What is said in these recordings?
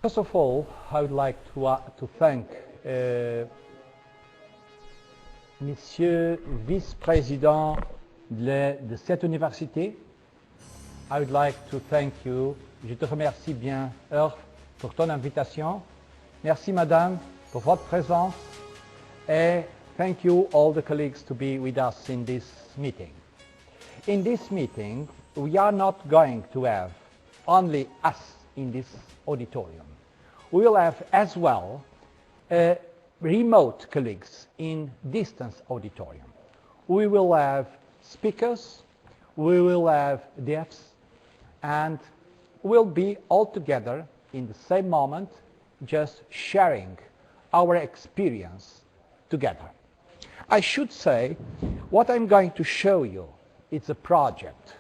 First of all, I would like to thank Monsieur Vice-Président de cette université. I would like to thank you. Je te remercie bien, pour ton invitation. Merci, Madame, pour votre présence. And thank you, all the colleagues, to be with us in this meeting. In this meeting, we are not going to have only us in this auditorium. We will have as well remote colleagues in distance auditorium. We will have speakers, we will have deafs, and we'll be all together in the same moment, just sharing our experience together. I should say, what I'm going to show you is a project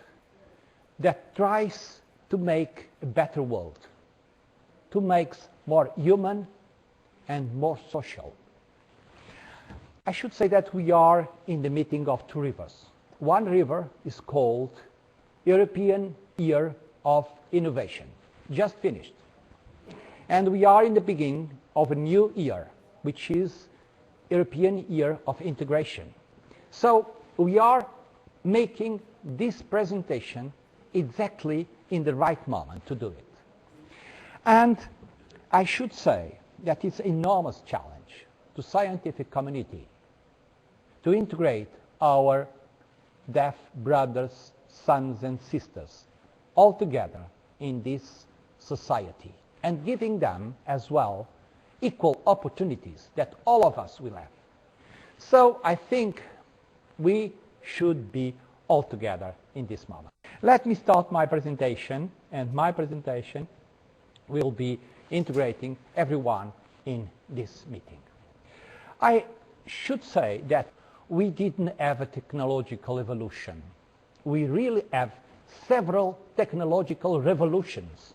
that tries to make a better world, to make more human and more social. I should say that we are in the meeting of two rivers. One river is called European Year of Innovation, just finished. And we are in the beginning of a new year, which is European Year of Integration. So we are making this presentation exactly in the right moment to do it. And I should say that it's an enormous challenge to scientific community to integrate our deaf brothers, sons and sisters all together in this society and giving them as well equal opportunities that all of us will have. So I think we should be all together in this moment. Let me start my presentation, and my presentation will be integrating everyone in this meeting. I should say that we didn't have a technological evolution. We really have several technological revolutions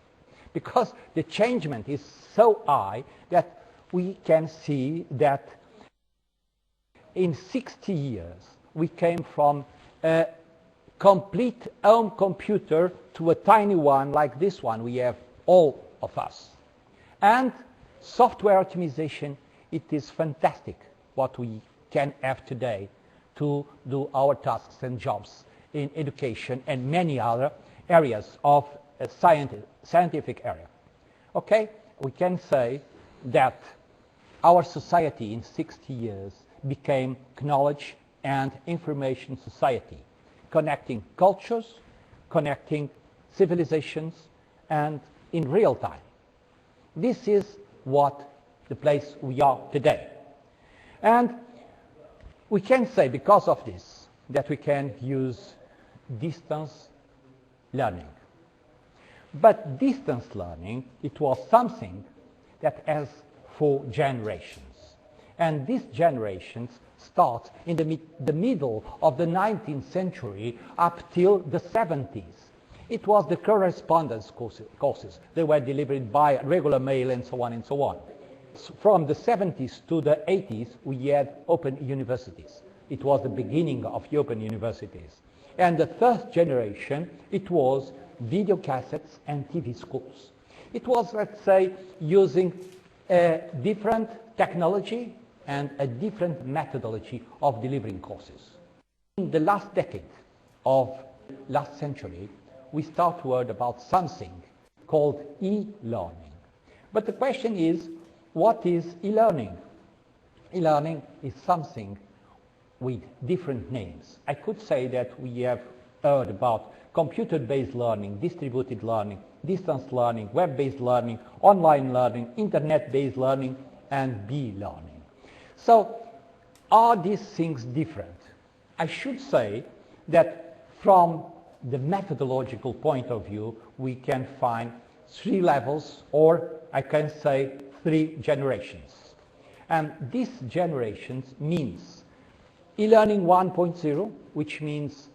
because the changement is so high that we can see that in 60 years we came from a complete home computer to a tiny one like this one we have all of us. And software optimization, it is fantastic what we can have today to do our tasks and jobs in education and many other areas of a scientific area. Okay, we can say that our society in 60 years became knowledge and information society, connecting cultures, connecting civilizations, and in real time. This is what the place we are today. And we can say, because of this, that we can use distance learning. But distance learning, it was something that has 4 generations. And these generations start in the middle of the 19th century up till the 70s. It was the correspondence courses. They were delivered by regular mail and so on and so on. From the 70s to the 80s, we had open universities. It was the beginning of the open universities. And the third generation, it was video cassettes and TV schools. It was, let's say, using a different technology and a different methodology of delivering courses. In the last decade of last century, we start to learn about something called e-learning. But the question is, what is e-learning? E-learning is something with different names. I could say that we have heard about computer-based learning, distributed learning, distance learning, web-based learning, online learning, internet-based learning, and b-learning. So, are these things different? I should say that from the methodological point of view, we can find 3 levels, or I can say 3 generations. And these generations means e-learning 1.0, which means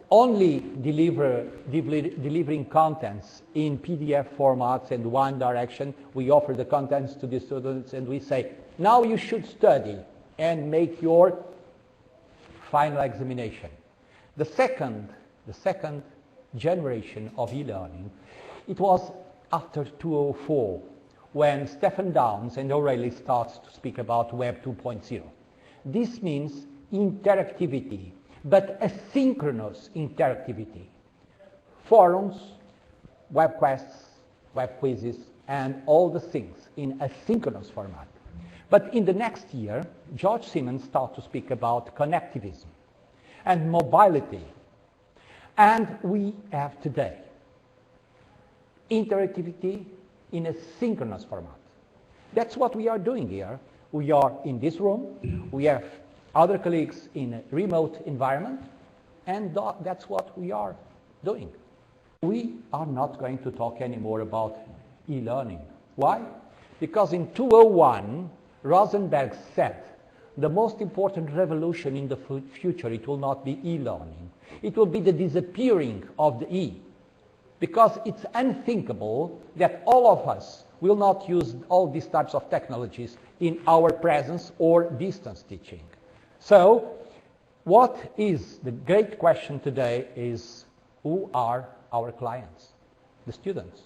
only delivering contents in PDF formats and one direction. We offer the contents to the students and we say, now you should study and make your final examination. The second generation of e-learning, it was after 2004, when Stephen Downes and O'Reilly starts to speak about Web 2.0. This means interactivity, but asynchronous interactivity. Forums, web quests, web quizzes, and all the things in asynchronous format. But in the next year, George Siemens starts to speak about connectivism and mobility. And we have today interactivity in a synchronous format. That's what we are doing here. We are in this room. We have other colleagues in a remote environment. And that's what we are doing. We are not going to talk anymore about e-learning. Why? Because in 2001, Rosenberg said the most important revolution in the future, it will not be e-learning. It will be the disappearing of the E. Because it's unthinkable that all of us will not use all these types of technologies in our presence or distance teaching. So, what is the great question today is, who are our clients? The students.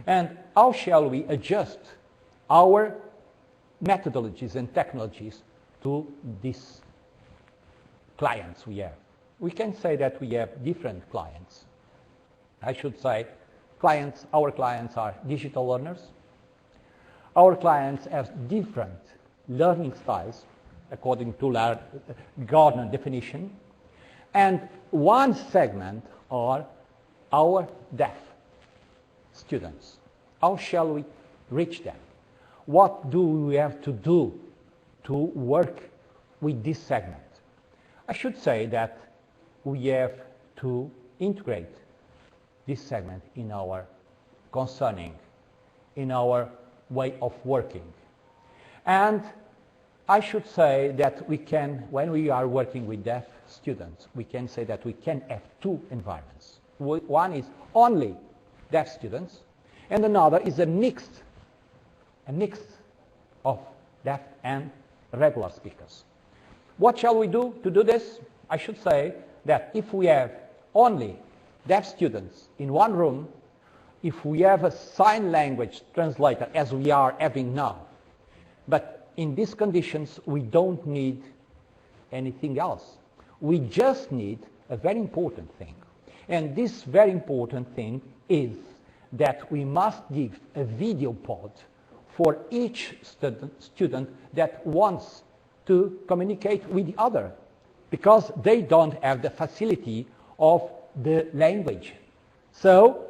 And how shall we adjust our methodologies and technologies to these clients we have? We can say that we have different clients. I should say our clients are digital learners. Our clients have different learning styles according to Gardner definition. And one segment are our deaf students. How shall we reach them? What do we have to do to work with this segment? I should say that we have to integrate this segment in our way of working. And I should say that we can, when we are working with deaf students, we can say that we can have two environments. One is only deaf students, and another is a mix of deaf and regular speakers. What shall we do to do this? I should say that if we have only deaf students in one room, if we have a sign language translator as we are having now, but in these conditions we don't need anything else. We just need a very important thing. And this very important thing is that we must give a video pod for each student that wants to communicate with the other, because they don't have the facility of the language. So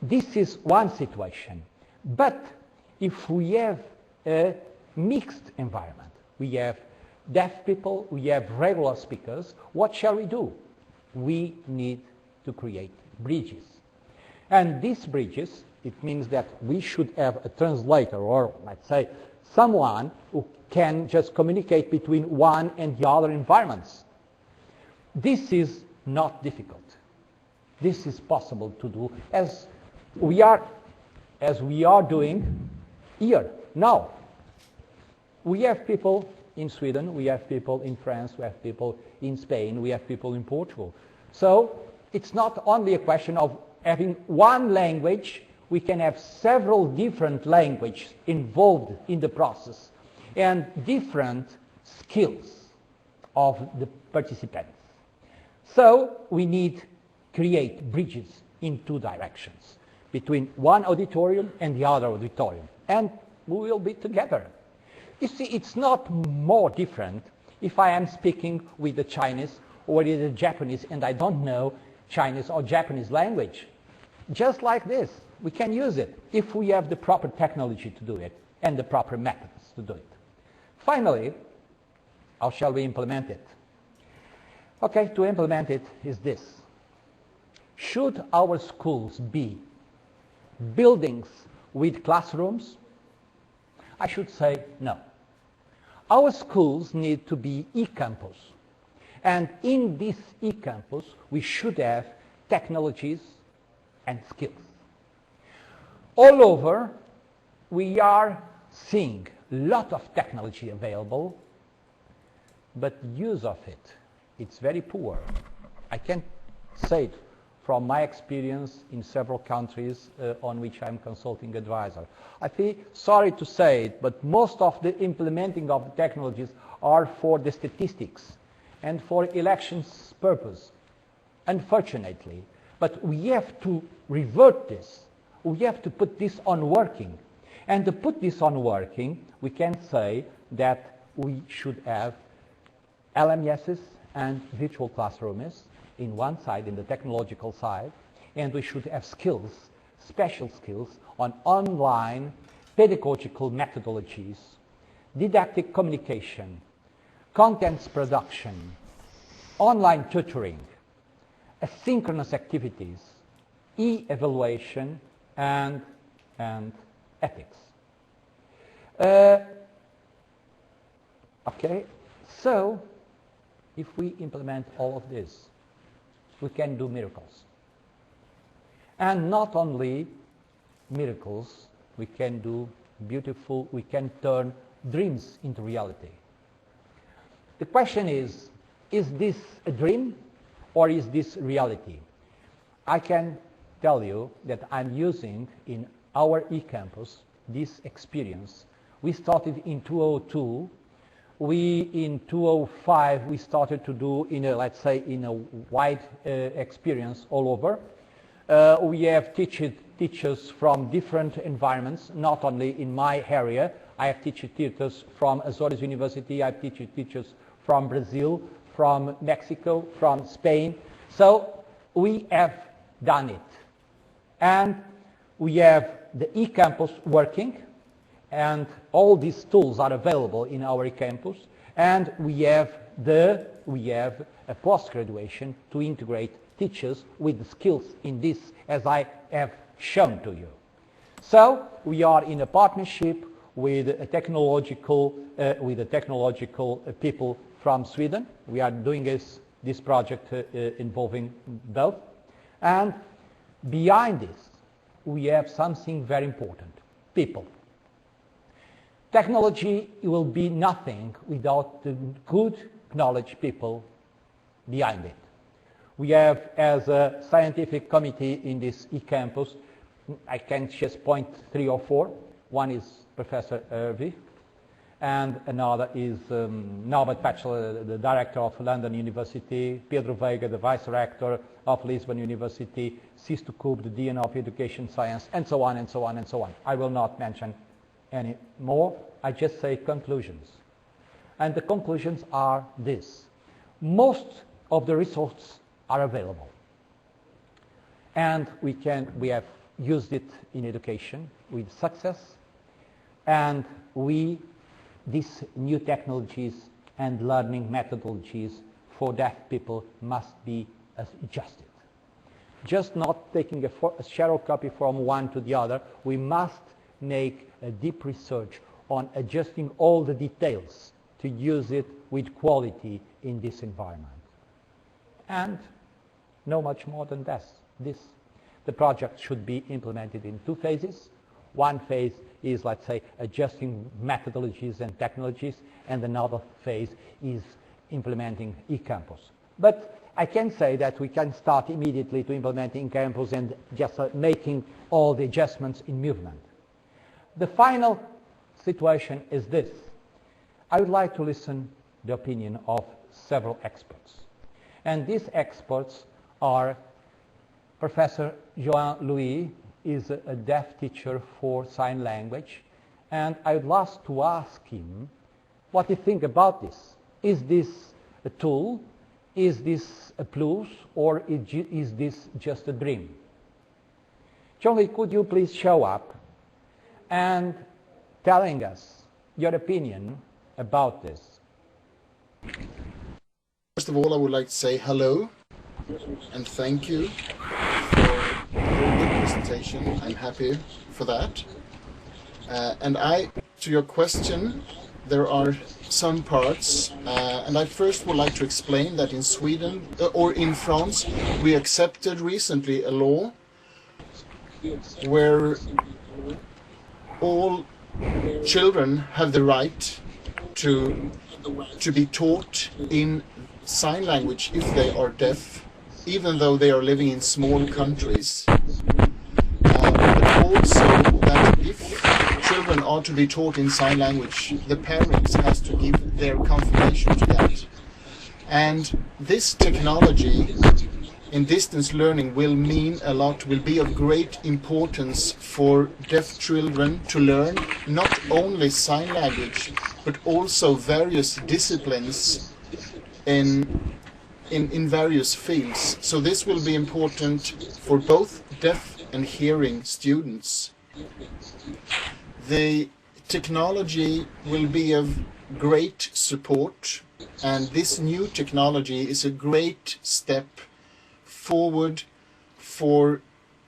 this is one situation. But if we have a mixed environment, we have deaf people, we have regular speakers, what shall we do? We need to create bridges. And these bridges, it means that we should have a translator, or let's say someone who can just communicate between one and the other environments. This is not difficult. This is possible to do as we are doing here now. We have people in Sweden, we have people in France, we have people in Spain, we have people in Portugal. So it's not only a question of having one language, we can have several different languages involved in the process and different skills of the participants. So we need to create bridges in two directions, between one auditorium and the other auditorium, and we will be together. You see, it's not more different if I am speaking with the Chinese or with the Japanese and I don't know Chinese or Japanese language. Just like this, we can use it if we have the proper technology to do it and the proper methods to do it. Finally, how shall we implement it? Okay, to implement it is this. Should our schools be buildings with classrooms? I should say no. Our schools need to be e-campus. And in this e-campus, we should have technologies and skills. All over, we are seeing a lot of technology available, but use of it, it's very poor. I can say it from my experience in several countries on which I'm consulting advisor. I feel sorry to say it, but most of the implementing of the technologies are for the statistics and for elections purpose, unfortunately. But we have to revert this. We have to put this on working. And to put this on working, we can say that we should have LMSs and virtual classrooms in one side, in the technological side, and we should have skills, special skills, on online pedagogical methodologies, didactic communication, contents production, online tutoring, asynchronous activities, e-evaluation, and ethics. Okay, so if we implement all of this, we can do miracles. And not only miracles, we can do beautiful, we can turn dreams into reality. The question is this a dream or is this reality? I can tell you that I'm using in our eCampus this experience. We started in 2002. In 2005, we started to do in a, let's say, in a wide experience all over. We have teachers from different environments, not only in my area. I have teachers from Rouen University, I have teachers from Brazil, from Mexico, from Spain. So we have done it. And we have the eCampus working, and all these tools are available in our eCampus, and we have a post-graduation to integrate teachers with the skills in this, as I have shown to you. So we are in a partnership with a technological people from Sweden. We are doing this project involving both, and behind this we have something very important: people. Technology will be nothing without the good knowledge people behind it. We have, as a scientific committee in this eCampus, I can just point 3 or 4. One is Professor Reis, and another is Norbert Batchelor, the director of London University, Pedro Veiga, the vice-rector of Lisbon University, Sisto Kub, the Dean of Education Science, and so on, and so on, and so on. I will not mention any more. I just say conclusions. And the conclusions are this: most of the resources are available. And we have used it in education with success. And these new technologies and learning methodologies for deaf people must be adjusted. Just not taking a shadow copy from one to the other. We must make a deep research on adjusting all the details to use it with quality in this environment. And no much more than this. The project should be implemented in 2 phases. One phase is, let's say, adjusting methodologies and technologies, and another phase is implementing eCampus. But I can say that we can start immediately to implement eCampus and just making all the adjustments in movement. The final situation is this: I would like to listen the opinion of several experts. And these experts are Professor Joan Louis, is a deaf teacher for sign language, and I would like to ask him what he thinks about this. Is this a tool? Is this a plus? Or is this just a dream? Joan Louis, could you please show up and telling us your opinion about this? First of all, I would like to say hello and thank you for a good presentation. I'm happy for that. To your question, there are some parts, and I first would like to explain that in Sweden, or in France, we accepted recently a law where all children have the right to be taught in sign language if they are deaf even though they are living in small countries. But also that if children are to be taught in sign language, the parents has to give their confirmation to that. And this technology in distance learning will mean a lot, will be of great importance for deaf children to learn not only sign language, but also various disciplines in various fields. So this will be important for both deaf and hearing students. The technology will be of great support, and this new technology is a great step forward for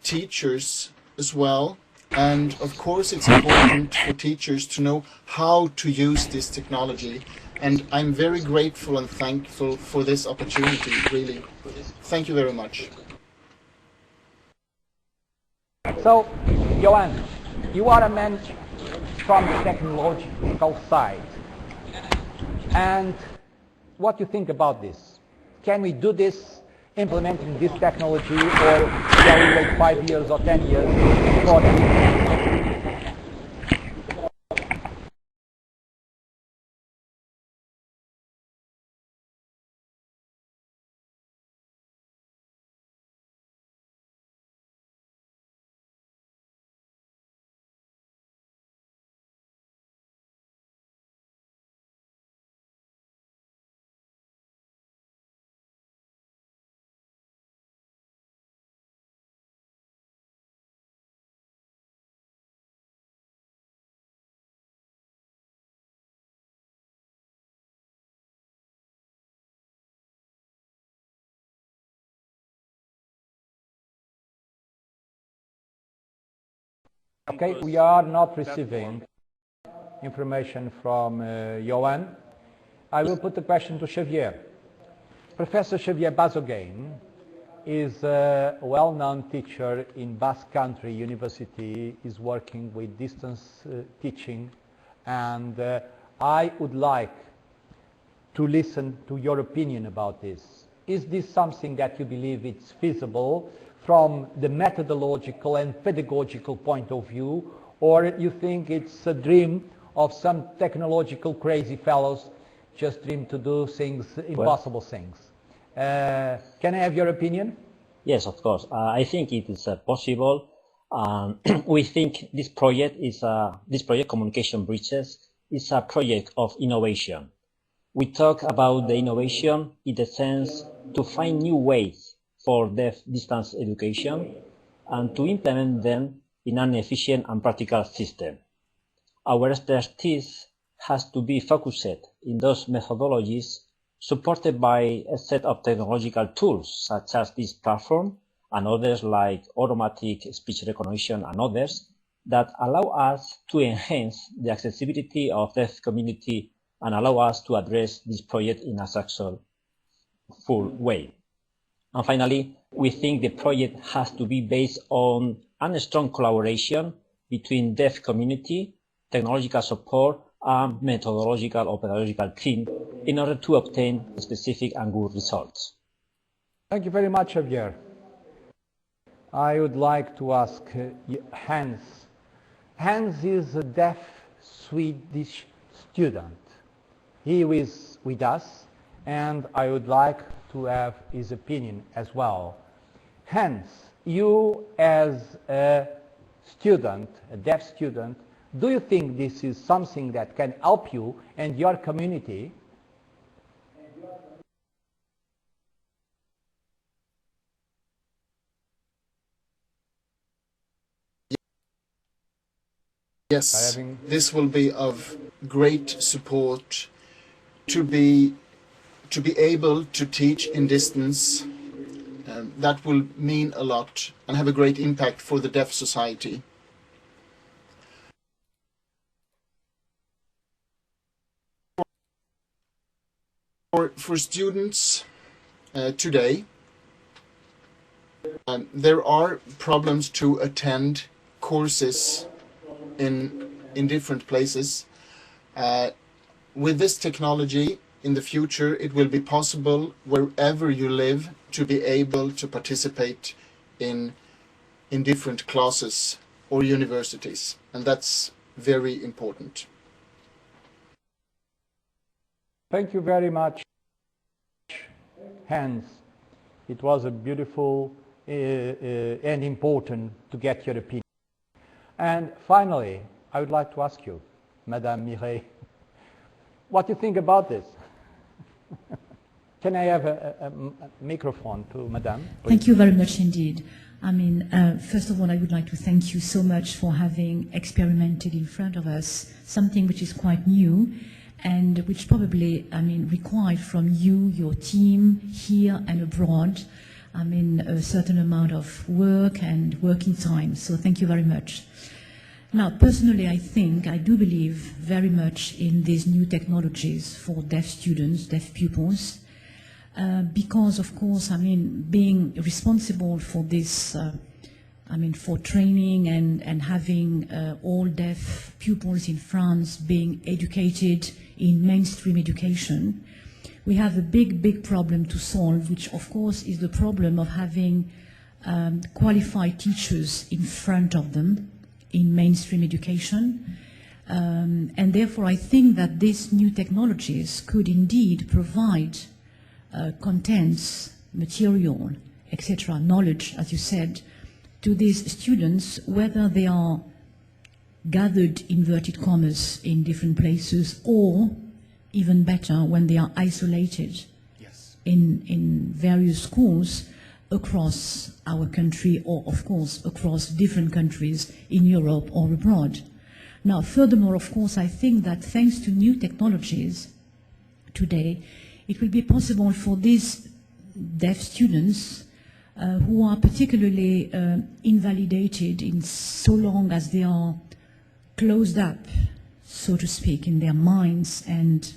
teachers as well. And of course it's important for teachers to know how to use this technology. And I'm very grateful and thankful for this opportunity, really. Thank you very much. So, Johan, you are a man from the technological side. And what do you think about this? Can we do this, implementing this technology, or shall we wait 5 years or 10 years before that? Okay, we are not receiving information from Johan. I will put the question to Xavier. Professor Xavier Bazogain is a well-known teacher in Basque Country University, is working with distance teaching, and I would like to listen to your opinion about this. Is this something that you believe it's feasible from the methodological and pedagogical point of view, or you think it's a dream of some technological crazy fellows just dream to do things, impossible things? Can I have your opinion? Yes, of course. I think it is possible. We think this project is Communication Bridges, is a project of innovation. We talk about the innovation in the sense to find new ways for deaf distance education and to implement them in an efficient and practical system. Our expertise has to be focused in those methodologies supported by a set of technological tools such as this platform and others like automatic speech recognition and others that allow us to enhance the accessibility of the deaf community and allow us to address this project in a successful way. And finally, we think the project has to be based on a strong collaboration between deaf community, technological support, and methodological or pedagogical team in order to obtain specific and good results. Thank you very much, Xavier. I would like to ask Hans. Hans is a deaf Swedish student. He is with us, and I would like to have his opinion as well. Hans, you as a student, a deaf student, do you think this is something that can help you and your community? Yes, this will be of great support to be able to teach in distance. That will mean a lot and have a great impact for the deaf society. For students today, there are problems to attend courses in different places. With this technology, in the future it will be possible wherever you live to be able to participate in different classes or universities, and that's very important. Thank you very much, Hans. It was a beautiful and important to get your opinion. And finally, I would like to ask you, Madame Mireille, what do you think about this? Can I have a microphone to Madame, please? Thank you very much indeed. I mean, first of all, I would like to thank you so much for having experimented in front of us something which is quite new and which probably, I mean, required from you, your team here and abroad, I mean, a certain amount of work and working time. So thank you very much. Now, personally, I do believe very much in these new technologies for deaf students, deaf pupils, because, of course, I mean, being responsible for this, I mean, for training and having all deaf pupils in France being educated in mainstream education, we have a big problem to solve, which, of course, is the problem of having qualified teachers in front of them in mainstream education. And therefore, I think that these new technologies could indeed provide contents, material, etc., knowledge, as you said, to these students, whether they are gathered, inverted commas, in different places, or even better, when they are isolated in various schools across our country, or of course across different countries in Europe or abroad. Now, furthermore, of course, I think that thanks to new technologies today, it will be possible for these deaf students who are particularly invalidated in so long as they are closed up, so to speak, in their minds and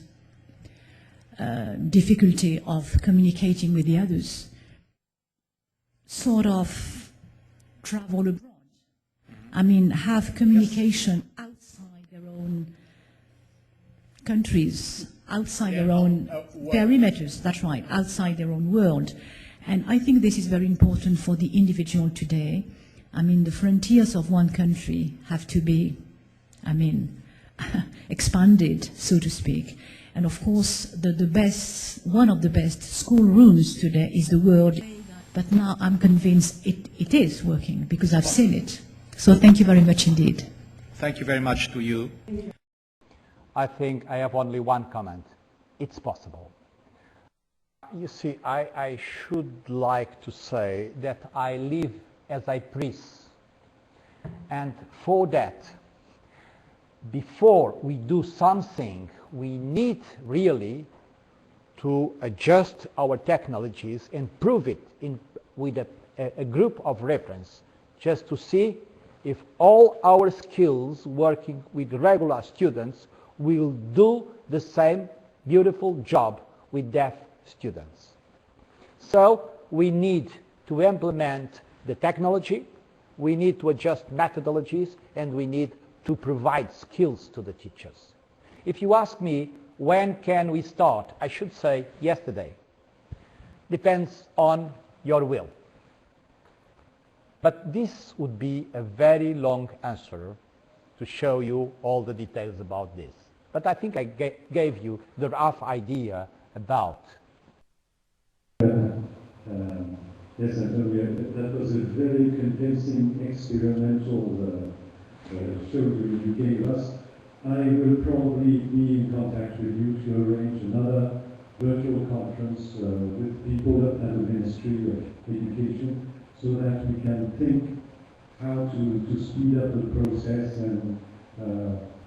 difficulty of communicating with the others, sort of travel abroad. I mean, have communication outside their own countries, outside their own perimeters, that's right, outside their own world. And I think this is very important for the individual today. I mean, the frontiers of one country have to be, I mean, expanded, so to speak. And of course, one of the best schoolrooms today is the world. But now I'm convinced it is working because I've seen it. So thank you very much indeed. Thank you very much to you. I think I have only one comment. It's possible. You see, I should like to say that I live as I preach. And for that, before we do something, we need really to adjust our technologies and prove it with a group of reference, just to see if all our skills working with regular students will do the same beautiful job with deaf students. So we need to implement the technology, we need to adjust methodologies, and we need to provide skills to the teachers. If you ask me, when can we start? I should say yesterday. Depends on your will. But this would be a very long answer to show you all the details about this. But I think I gave you the rough idea about. Yes, Antonio, that was a very convincing experimental show you gave us. I will probably be in contact with you to arrange another virtual conference with people at the Ministry of Education so that we can think how to speed up the process, and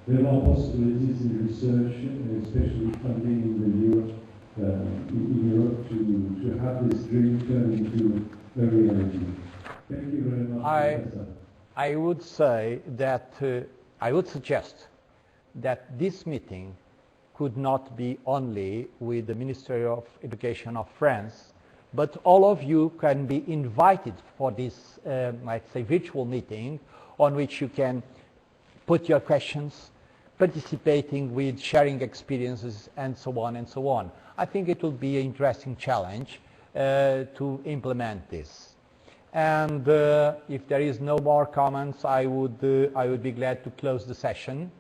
there are possibilities in research, especially funding in Europe to have this dream turn into a reality. Thank you very much, Professor. I would say that I would suggest that this meeting could not be only with the Ministry of Education of France, but all of you can be invited for this, let's say, virtual meeting on which you can put your questions, participating with sharing experiences and so on and so on. I think it will be an interesting challenge to implement this. And if there is no more comments, I would be glad to close the session.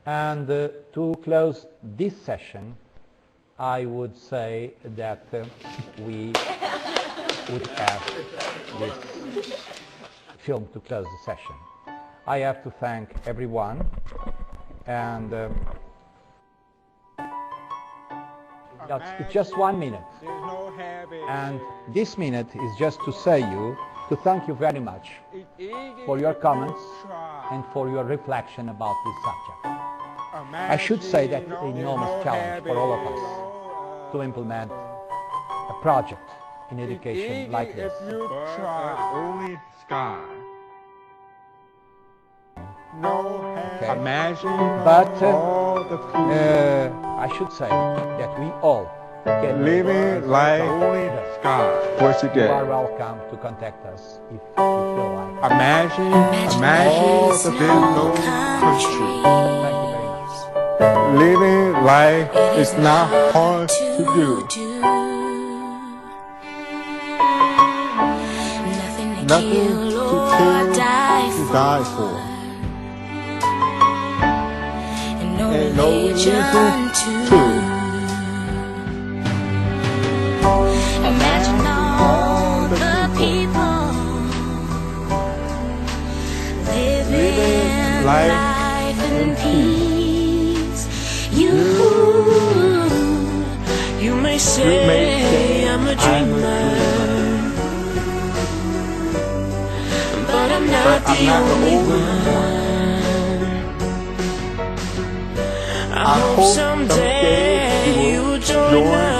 And to close this session, I would say that we would have this film to close the session. I have to thank everyone, and it's just 1 minute. And this minute is just to thank you very much for your comments and for your reflection about this subject. I should say that it's an enormous challenge for all of us to implement a project in education like this. Only sky. Okay. Imagine But all the people I should say that we all can living like only sky. Once You again, are welcome to contact us if you feel like. imagine all the little country. Thank you very much. Living life is not hard to do. Nothing to kill, to die for. And no reason to. Imagine all the people living life in peace. You may say I'm a dreamer, but I'm not the only one. I hope someday you will join us.